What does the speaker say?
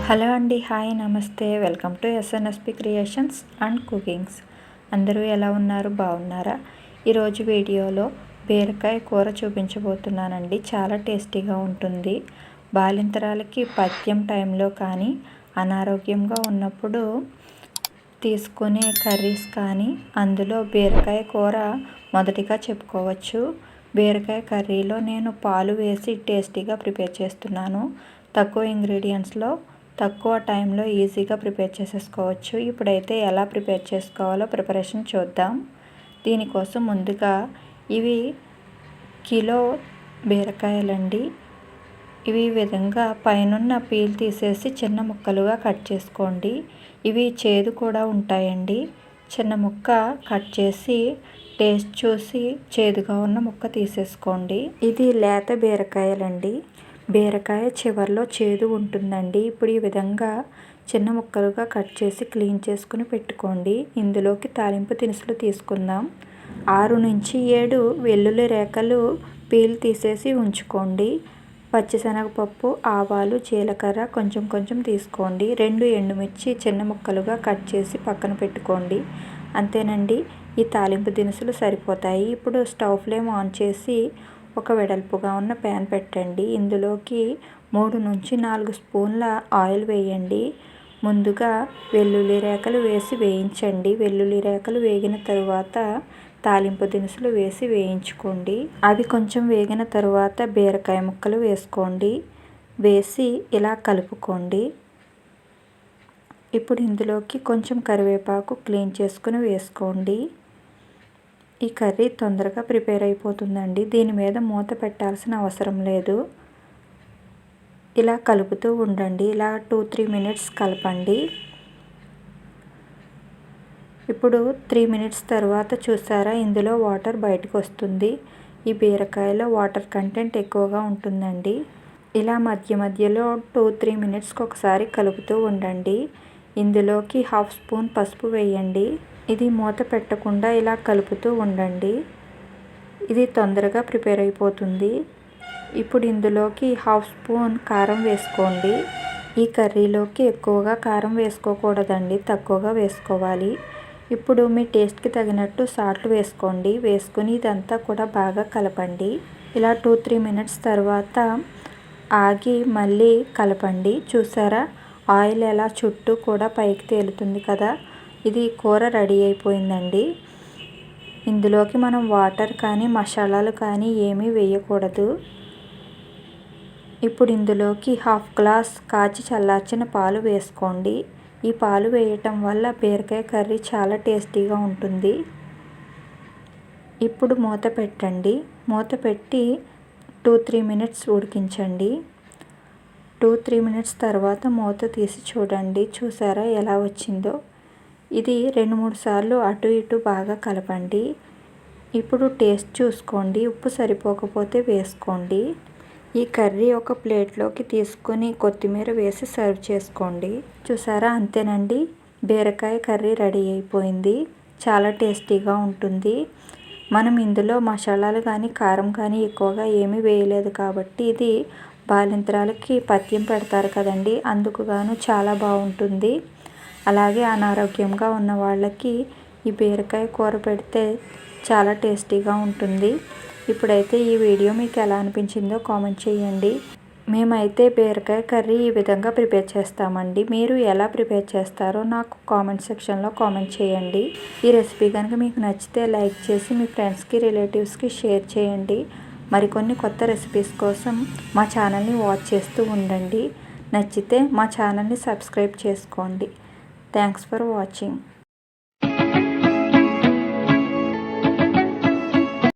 Hello అండి, hi, నమస్తే. Welcome to Snsp creations and cookings. అందరూ ఎలా ఉన్నారు? బాగున్నారా? ఈరోజు వీడియోలో బీరకాయ కూర చూపించబోతున్నానండి. చాలా టేస్టీగా ఉంటుంది. బాలింతరాలకి పథ్యం టైంలో కానీ అనారోగ్యంగా ఉన్నప్పుడు తీసుకునే కర్రీస్ కానీ అందులో బీరకాయ కూర మొదటిగా చెప్పుకోవచ్చు. బీరకాయ కర్రీలో నేను పాలు వేసి టేస్టీగా ప్రిపేర్ చేస్తున్నాను. తక్కువ ఇంగ్రీడియంట్స్లో తక్కువ టైంలో ఈజీగా ప్రిపేర్ చేసేసుకోవచ్చు. ఇప్పుడైతే ఎలా ప్రిపేర్ చేసుకోవాలో ప్రిపరేషన్ చూద్దాం. దీనికోసం ముందుగా ఇవి కిలో బీరకాయలండి. ఇవి ఈ విధంగా పైనున్న పీల్ తీసేసి చిన్న ముక్కలుగా కట్ చేసుకోండి. ఇవి చేదు కూడా ఉంటాయండి. చిన్న ముక్క కట్ చేసి టేస్ట్ చూసి చేదుగా ఉన్న ముక్క తీసేసుకోండి. ఇది లేత బీరకాయలండి. బీరకాయ చివర్లో చేదు ఉంటుందండి. ఇప్పుడు ఈ విధంగా చిన్న ముక్కలుగా కట్ చేసి క్లీన్ చేసుకుని పెట్టుకోండి. ఇందులోకి తాలింపు దినుసులు తీసుకుందాం. 6 నుంచి 7 వెల్లుల్లి రేఖలు పీల్ తీసేసి ఉంచుకోండి. పచ్చిశనగపప్పు, ఆవాలు, జీలకర్ర కొంచెం కొంచెం తీసుకోండి. 2 ఎండుమిర్చి చిన్న ముక్కలుగా కట్ చేసి పక్కన పెట్టుకోండి. అంతేనండి, ఈ తాలింపు దినుసులు సరిపోతాయి. ఇప్పుడు స్టవ్ ఫ్లేమ్ ఆన్ చేసి ఒక వెడల్పుగా ఉన్న ప్యాన్ పెట్టండి. ఇందులోకి 3 నుంచి 4 స్పూన్ల ఆయిల్ వేయండి. ముందుగా వెల్లుల్లి రేఖలు వేసి వేయించండి. వెల్లుల్లి రేఖలు వేగిన తరువాత తాలింపు దినుసులు వేసి వేయించుకోండి. అవి కొంచెం వేగిన తరువాత బీరకాయ ముక్కలు వేసుకోండి. వేసి ఇలా కలుపుకోండి. ఇప్పుడు ఇందులోకి కొంచెం కరివేపాకు క్లీన్ చేసుకుని వేసుకోండి. ఈ కర్రీ తొందరగా ప్రిపేర్ అయిపోతుందండి. దీని మీద మూత పెట్టాల్సిన అవసరం లేదు. ఇలా కలుపుతూ ఉండండి. ఇలా 2-3 మినిట్స్ కలపండి. ఇప్పుడు 3 మినిట్స్ తర్వాత చూసారా, ఇందులో వాటర్ బయటకు వస్తుంది. ఈ బీరకాయలో వాటర్ కంటెంట్ ఎక్కువగా ఉంటుందండి. ఇలా మధ్య మధ్యలో 2-3 మినిట్స్కి ఒకసారి కలుపుతూ ఉండండి. ఇందులోకి 1/2 స్పూన్ పసుపు వేయండి. ఇది మూత పెట్టకుండా ఇలా కలుపుతూ ఉండండి. ఇది తొందరగా ప్రిపేర్ అయిపోతుంది. ఇప్పుడు ఇందులోకి 1/2 స్పూన్ కారం వేసుకోండి. ఈ కర్రీలోకి ఎక్కువగా కారం వేసుకోకూడదండి, తక్కువగా వేసుకోవాలి. ఇప్పుడు మీ టేస్ట్కి తగినట్టు సాల్ట్ వేసుకోండి. వేసుకుని ఇదంతా కూడా బాగా కలపండి. ఇలా 2-3 మినిట్స్ తర్వాత ఆగి మళ్ళీ కలపండి. చూసారా, ఆయిల్ ఎలా చుట్టూ కూడా పైకి తేలుతుంది కదా. ఇది కూర రెడీ అయిపోయిందండి. ఇందులోకి మనం వాటర్ కానీ మసాలాలు కానీ ఏమీ వేయకూడదు. ఇప్పుడు ఇందులోకి 1/2 గ్లాస్ కాచి చల్లార్చిన పాలు వేసుకోండి. ఈ పాలు వేయటం వల్ల బీరకాయ కర్రీ చాలా టేస్టీగా ఉంటుంది. ఇప్పుడు మూత పెట్టండి. మూత పెట్టి 2-3 మినిట్స్ ఉడికించండి. 2-3 మినిట్స్ తర్వాత మూత తీసి చూడండి. చూసారా ఎలా వచ్చిందో. ఇది 2-3 సార్లు అటు ఇటు బాగా కలపండి. ఇప్పుడు టేస్ట్ చూసుకోండి. ఉప్పు సరిపోకపోతే వేసుకోండి. ఈ కర్రీ ఒక ప్లేట్లోకి తీసుకొని కొత్తిమీర వేసి సర్వ్ చేసుకోండి. చూసారా, అంతేనండి, బీరకాయ కర్రీ రెడీ అయిపోయింది. చాలా టేస్టీగా ఉంటుంది. మనం ఇందులో మసాలాలు కానీ కారం కానీ ఎక్కువగా ఏమీ వేయలేదు కాబట్టి ఇది బాలింతరాలకి పథ్యం పెడతారు కదండి, అందుకు గాను చాలా బాగుంటుంది. అలాగే అనారోగ్యంగా ఉన్న వాళ్ళకి ఈ బీరకాయ కూర పెడితే చాలా టేస్టీగా ఉంటుంది. ఇప్పుడైతే ఈ వీడియో మీకు ఎలా అనిపించిందో కామెంట్ చేయండి. మేమైతే బీరకాయ కర్రీ ఈ విధంగా ప్రిపేర్ చేస్తామండి. మీరు ఎలా ప్రిపేర్ చేస్తారో నాకు కామెంట్ సెక్షన్లో కామెంట్ చేయండి. ఈ రెసిపీ కనుక మీకు నచ్చితే లైక్ చేసి మీ ఫ్రెండ్స్కి, రిలేటివ్స్కి షేర్ చేయండి. మరికొన్ని కొత్త రెసిపీస్ కోసం మా ఛానల్ని వాచ్ చేస్తూ ఉండండి. నచ్చితే మా ఛానల్ని సబ్స్క్రైబ్ చేసుకోండి. Thanks for watching.